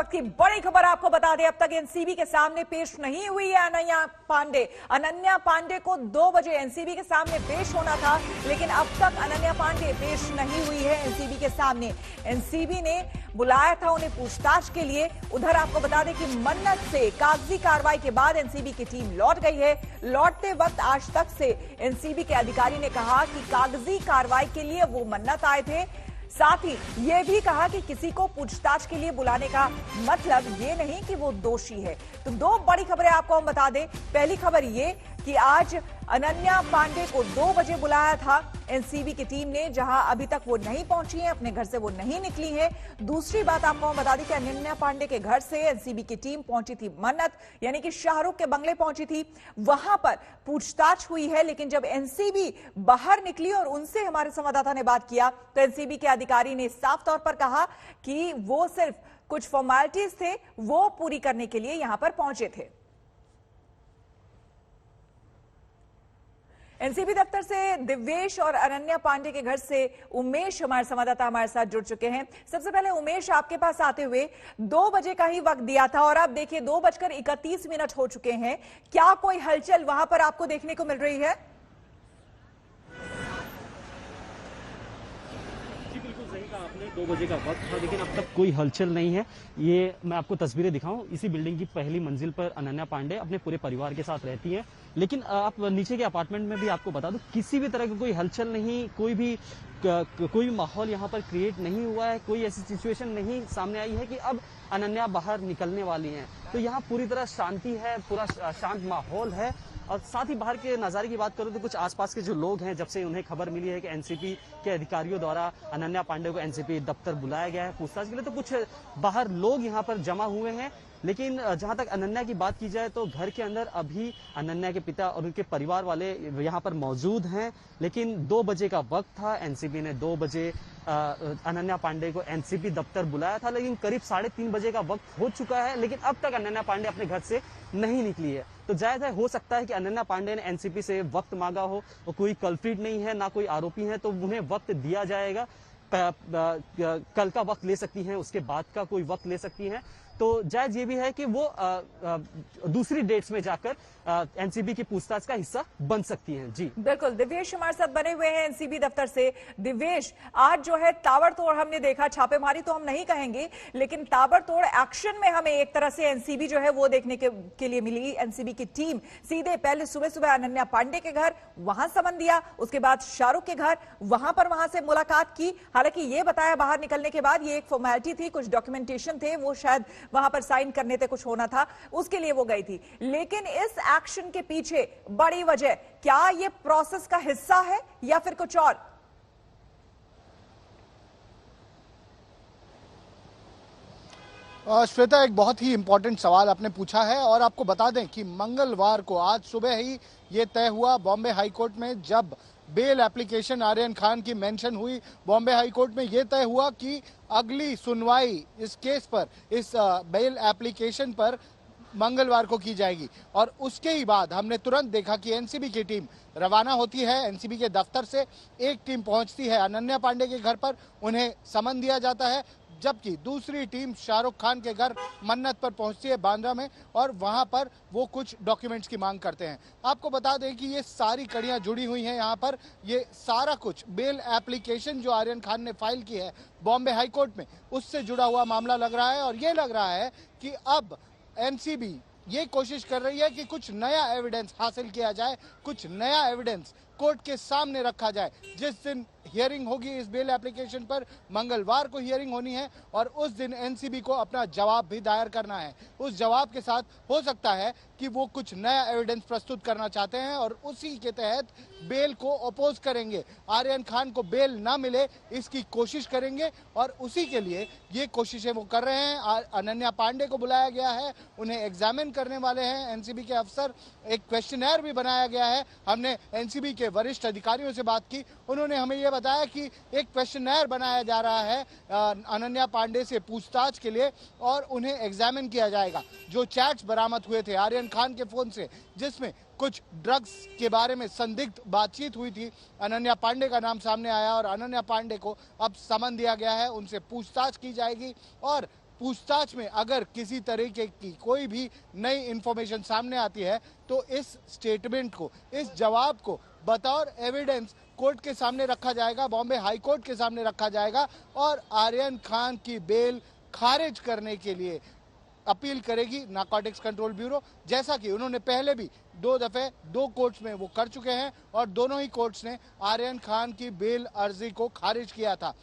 वक्त की बड़ी खबर आपको बता दें, अब तक एनसीबी के सामने पेश नहीं हुई है अनन्या पांडे। अनन्या पांडे को 2 बजे एनसीबी के सामने पेश होना था, लेकिन अब तक अनन्या पांडे पेश नहीं हुई है एनसीबी के सामने। एनसीबी ने बुलाया था उन्हें पूछताछ के लिए। उधर आपको बता दें कि मन्नत से कागजी कार्रवाई के बाद एनसीबी की टीम लौट गई है। लौटते वक्त आज तक से एनसीबी के अधिकारी ने कहा कि कागजी कार्रवाई के लिए वो मन्नत आए थे। साथ ही यह भी कहा कि किसी को पूछताछ के लिए बुलाने का मतलब ये नहीं कि वो दोषी है। तो 2 बड़ी खबरें आपको हम बता दें। पहली खबर ये कि आज अनन्या पांडे को 2 बजे बुलाया था एनसीबी की टीम ने, जहां अभी तक वो नहीं पहुंची है, अपने घर से वो नहीं निकली है। दूसरी बात आपको हम बता दें कि अनन्या पांडे के घर से एनसीबी की टीम पहुंची थी मन्नत, यानी कि शाहरुख के बंगले पहुंची थी। वहां पर पूछताछ हुई है, लेकिन जब एनसीबी बाहर निकली और उनसे हमारे संवाददाता ने बात किया तो एनसीबी के अधिकारी ने साफ तौर पर कहा कि वो सिर्फ कुछ फॉर्मेलिटीज थे, वो पूरी करने के लिए यहां पर पहुंचे थे। एनसीबी दफ्तर से दिव्येश और अनन्या पांडे के घर से उमेश हमारे संवाददाता हमारे साथ जुड़ चुके हैं। सबसे पहले उमेश, आपके पास आते हुए 2 बजे का ही वक्त दिया था और आप देखिए 2:31 हो चुके हैं। क्या कोई हलचल वहां पर आपको देखने को मिल रही है? आपने 2 बजे का वक्त था, लेकिन अब तक कोई हलचल नहीं है। ये मैं आपको तस्वीरें दिखाऊं, इसी बिल्डिंग की पहली मंजिल पर अनन्या पांडे अपने पूरे परिवार के साथ रहती हैं। लेकिन आप नीचे के अपार्टमेंट में भी आपको बता दूं, किसी भी तरह की कोई हलचल नहीं, कोई माहौल यहाँ पर क्रिएट नहीं हुआ है। कोई ऐसी सिचुएशन नहीं सामने आई है कि अब अनन्या बाहर निकलने वाली हैं। तो यहाँ पूरी तरह शांति है, पूरा शांत माहौल है। और साथ ही बाहर के नज़ारे की बात करूं तो कुछ आसपास के जो लोग हैं, जब से उन्हें खबर मिली है कि एनसीबी के अधिकारियों द्वारा अनन्या पांडे को एनसीबी दफ्तर बुलाया गया है पूछताछ के लिए, तो कुछ बाहर लोग यहां पर जमा हुए हैं। लेकिन जहां तक अनन्या की बात की जाए तो घर के अंदर अभी अनन्या के पिता और उनके परिवार वाले यहां पर मौजूद हैं। लेकिन 2 बजे का वक्त था, एनसीबी ने 2 बजे अनन्या पांडे को एनसीबी दफ्तर बुलाया था, लेकिन करीब 3:30 बजे का वक्त हो चुका है, लेकिन अब तक अनन्या पांडे अपने घर से नहीं निकली है। तो जायज है, हो सकता है कि अनन्या पांडे ने एनसीबी से वक्त मांगा हो, और कोई कल्प्रिट नहीं है, ना कोई आरोपी है, तो उन्हें वक्त दिया जाएगा। कल का वक्त ले सकती हैं, उसके बाद का कोई वक्त ले सकती हैं। तो जायज ये भी है कि वो दूसरी डेट्स में जाकर एनसीबी की पूछताछ का हिस्सा बन सकती हैं। जी बिल्कुल, दिव्येश हमारे साथ बने हुए हैं एनसीबी दफ्तर से। दिव्येश, आज जो है ताबड़तोड़ हमने देखा, छापेमारी तो हम नहीं कहेंगे, लेकिन ताबड़तोड़ एक्शन में हमें एक तरह से एनसीबी जो है वो देखने के लिए मिली। एनसीबी की टीम सीधे पहले सुबह सुबह अनन्या पांडे के घर, वहां समन दिया, उसके बाद शाहरुख के घर, वहां से मुलाकात की। हालांकि ये बताया बाहर निकलने के बाद ये एक फॉर्मेलिटी थी, कुछ डॉक्यूमेंटेशन थे, वो शायद वहां पर साइन करने थे, कुछ होना था, उसके लिए वो गई थी। लेकिन इस एक्शन के पीछे बड़ी वजह, क्या ये प्रोसेस का हिस्सा है या फिर कुछ और? श्वेता, एक बहुत ही इंपॉर्टेंट सवाल आपने पूछा है और आपको बता दें कि मंगलवार को आज सुबह ही ये तय हुआ बॉम्बे हाईकोर्ट में, जब बेल एप्लीकेशन आर्यन खान की मेंशन हुई बॉम्बे हाईकोर्ट में, ये तय हुआ कि अगली सुनवाई इस केस पर, इस बेल एप्लीकेशन पर मंगलवार को की जाएगी। और उसके ही बाद हमने तुरंत देखा कि एनसीबी की टीम रवाना होती है। एनसीबी के दफ्तर से एक टीम पहुंचती है अनन्या पांडे के घर पर, उन्हें समन दिया जाता है, जबकि दूसरी टीम शाहरुख खान के घर मन्नत पर पहुंचती है बांद्रा में, और वहां पर वो कुछ डॉक्यूमेंट्स की मांग करते हैं। आपको बता दें कि ये सारी कड़ियां जुड़ी हुई हैं यहाँ पर। ये सारा कुछ बेल एप्लीकेशन जो आर्यन खान ने फाइल की है बॉम्बे हाईकोर्ट में, उससे जुड़ा हुआ मामला लग रहा है। और ये लग रहा है कि अब एनसीबी ये कोशिश कर रही है कि कुछ नया एविडेंस हासिल किया जाए, कुछ नया एविडेंस कोर्ट के सामने रखा जाए। जिस दिन हियरिंग होगी इस बेल एप्लीकेशन पर, मंगलवार को हियरिंग होनी है, और उस दिन एनसीबी को अपना जवाब भी दायर करना है। उस जवाब के साथ हो सकता है कि वो कुछ नया एविडेंस प्रस्तुत करना चाहते हैं और उसी के तहत बेल को अपोज करेंगे। आर्यन खान को बेल ना मिले इसकी कोशिश करेंगे, और उसी के लिए ये कोशिशें वो कर रहे हैं। अनन्या पांडे को बुलाया गया है, उन्हें एग्जामिन करने वाले हैं एनसीबी के अफसर। एक क्वेश्चनर भी बनाया गया है। हमने एनसीबी के वरिष्ठ अधिकारियों से बात की, उन्होंने हमें ये बताया कि एक क्वेश्चनर बनाया जा रहा है अनन्या पांडे से पूछताछ के लिए, और उन्हें एग्जामिन किया जाएगा। जो चैट्स बरामद हुए थे आर्यन खान के फोन से, जिसमें कुछ ड्रग्स के बारे में संदिग्ध बातचीत हुई थी, अनन्या पांडे का नाम सामने आया और अनन्या पांडे को अब समन दिया गया है, उनसे पूछताछ की जाएगी। और पूछताछ में अगर किसी तरीके की कोई भी नई इंफॉर्मेशन सामने आती है तो इस स्टेटमेंट को, इस जवाब को बतौर एविडेंस कोर्ट के सामने रखा जाएगा, बॉम्बे हाई कोर्ट के सामने रखा जाएगा और आर्यन खान की बेल खारिज करने के लिए अपील करेगी नारकोटिक्स कंट्रोल ब्यूरो, जैसा कि उन्होंने पहले भी 2 दफे 2 कोर्ट्स में वो कर चुके हैं और दोनों ही कोर्ट्स ने आर्यन खान की बेल अर्जी को खारिज किया था।